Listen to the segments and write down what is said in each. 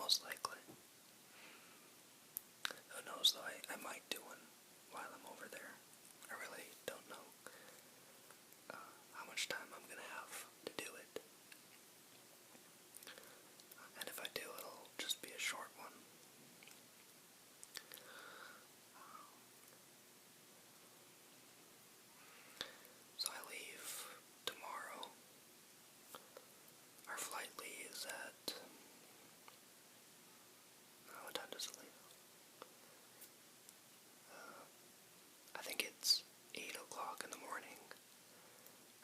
most likely. Who knows though, I might do one while I'm over there. I really don't know how much time I'm gonna have to do it. And if I do, it'll just be a short one. So I leave tomorrow. Our flight leaves at... what time does it leave? I think it's 8 o'clock in the morning.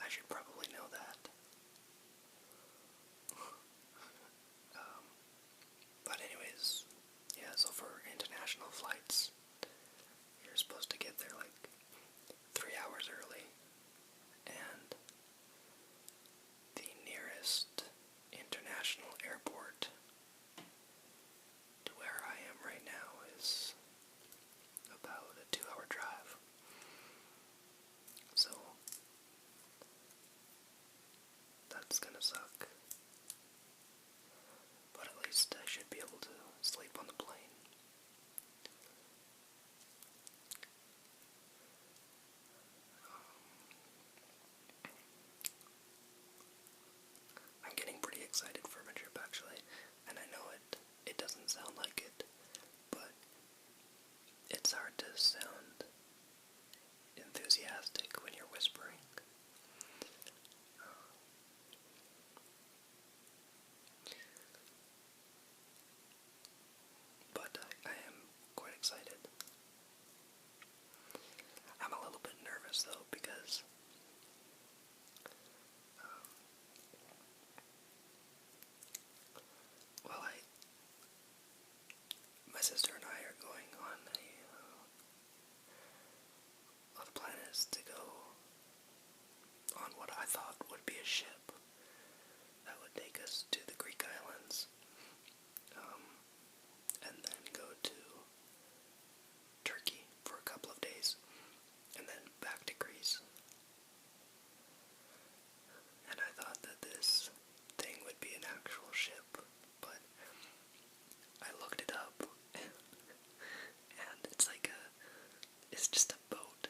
I should probably know that. But anyways, yeah, so for international flights, you're supposed to get there like 3 hours early. And the nearest international airport to where I am right now is about a 2-hour drive. So that's gonna suck. But at least I should be able to sleep on the plane. I'm getting pretty excited for my trip actually, and I know it doesn't sound like it, but it's hard to sound enthusiastic when you're whispering. But I am quite excited. I'm a little bit nervous though because well, my sister and I are going on the plan is to go on what I thought would be a ship that would take us to the Greek islands, and then go to Turkey for a couple of days, and then back to Greece. And I thought that this thing would be an actual ship, but I looked it up, and it's just a boat.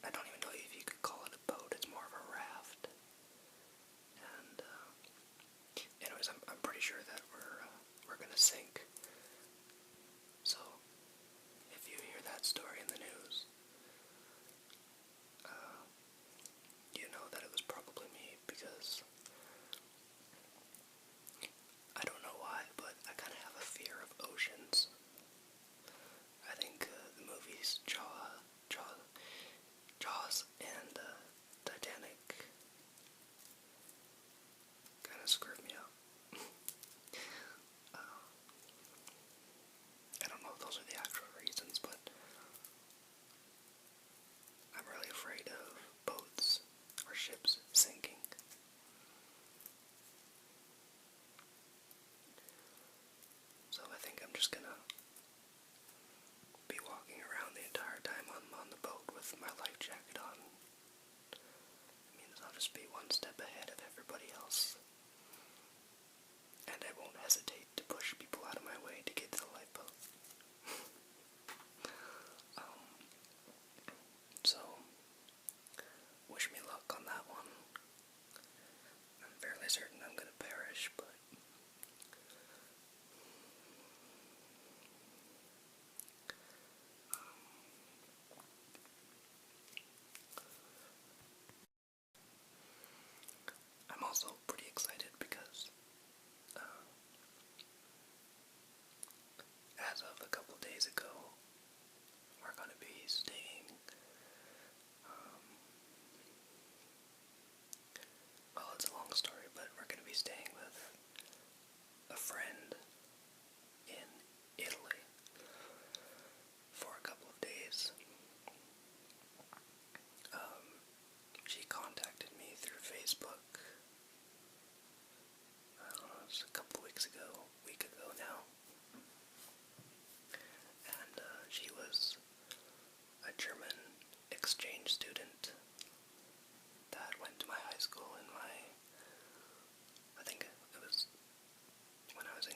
I don't even know if you could call it a boat, it's more of a raft. And, anyways, I'm pretty sure that we're gonna sink. So, if you hear that story in the news, you know that it was probably me, because I don't know why, but I kind of have a fear of oceans. I think the movies Jaws and Titanic kind of screwed me up. I don't know if those are the actual reasons, but I'm really afraid of boats or ships sinking. So I think I'm just gonna be walking around the entire time I'm on the boat with my life jacket on. It means I'll just be one step ahead of everybody else. And I won't hesitate to push people out of my way to get to the lifeboat. So, wish me luck on that one. I'm fairly certain I'm gonna perish, but I'm also pretty excited because as of a couple days ago, we're going to be staying, well, it's a long story, but we're going to be staying with a friend in Italy for a couple of days. She contacted me through Facebook, I don't know, it was a couple of week ago now, and she was a German exchange student that went to my high school in I think it was when I was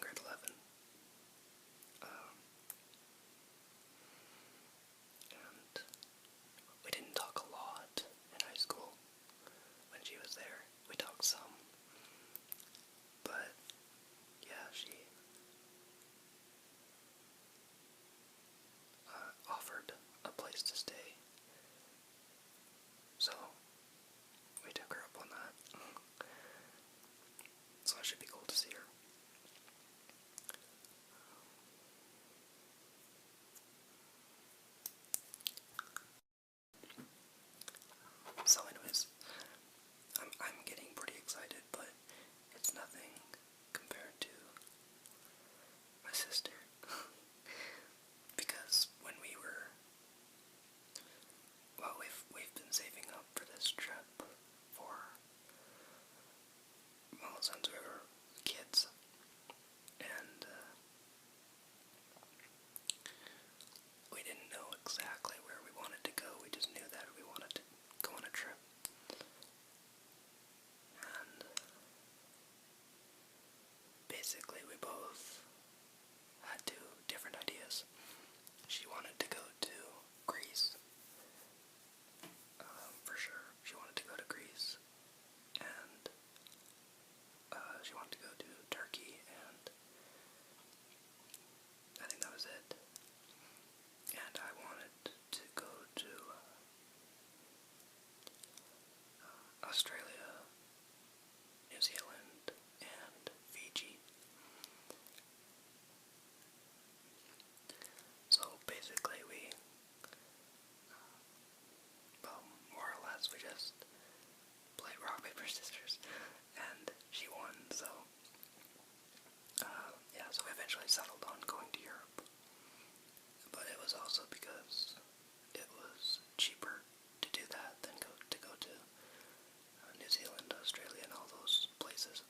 basically we both had two different ideas. She wanted to go to Greece, for sure. She wanted to go to Greece, and she wanted to go to Turkey, and I think that was it. And I wanted to go to Australia, New Zealand, and Fiji. So basically well, more or less we just played rock, paper, scissors, and she won, so, yeah, so we eventually settled on going to Europe. But it was also because it was cheaper to do that than to go to New Zealand, Australia, and all those places.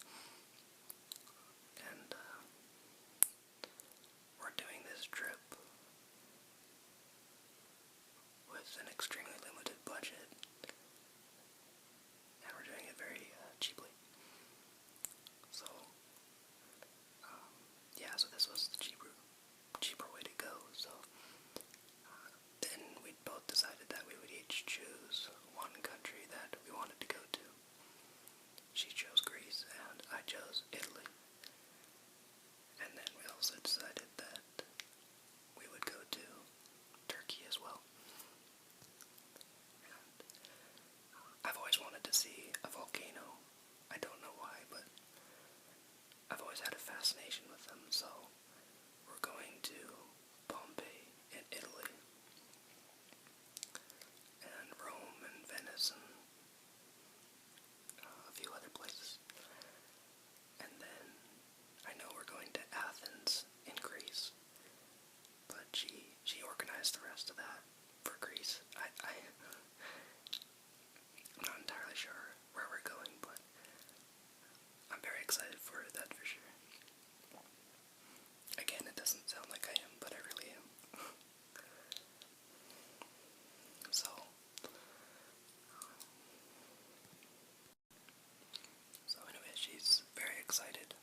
And we're doing this trip with an extremely limited budget, and we're doing it very cheaply. So, yeah, so this was the cheaper way to go. So then we both decided that we would each choose one country that we wanted to go to. She chose Greece, and I chose Italy. And then we also decided that we would go to Turkey as well. And I've always wanted to see a volcano. I don't know why, but I've always had a fascination with them, so we're going to Pompeii in Italy, and Rome and Venice and a few other places. And then I know we're going to Athens in Greece, but she organized the rest of that for Greece. I'm not entirely sure where we're going, but I'm very excited for that for sure. Again, it doesn't sound like I am, but I really am. So, anyway, she's very excited,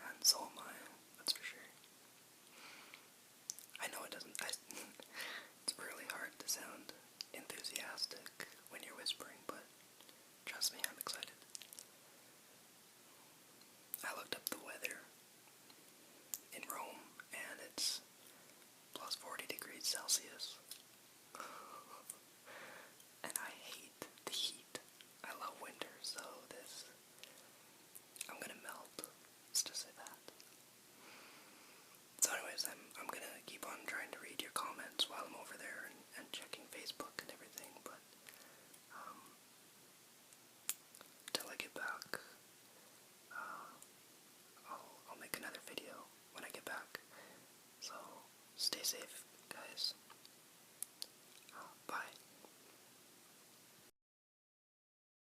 and so am I, that's for sure. I know it doesn't, it's really hard to sound enthusiastic when you're whispering, but trust me, I'm excited. I looked up the weather in Rome, and it's plus 40 degrees Celsius,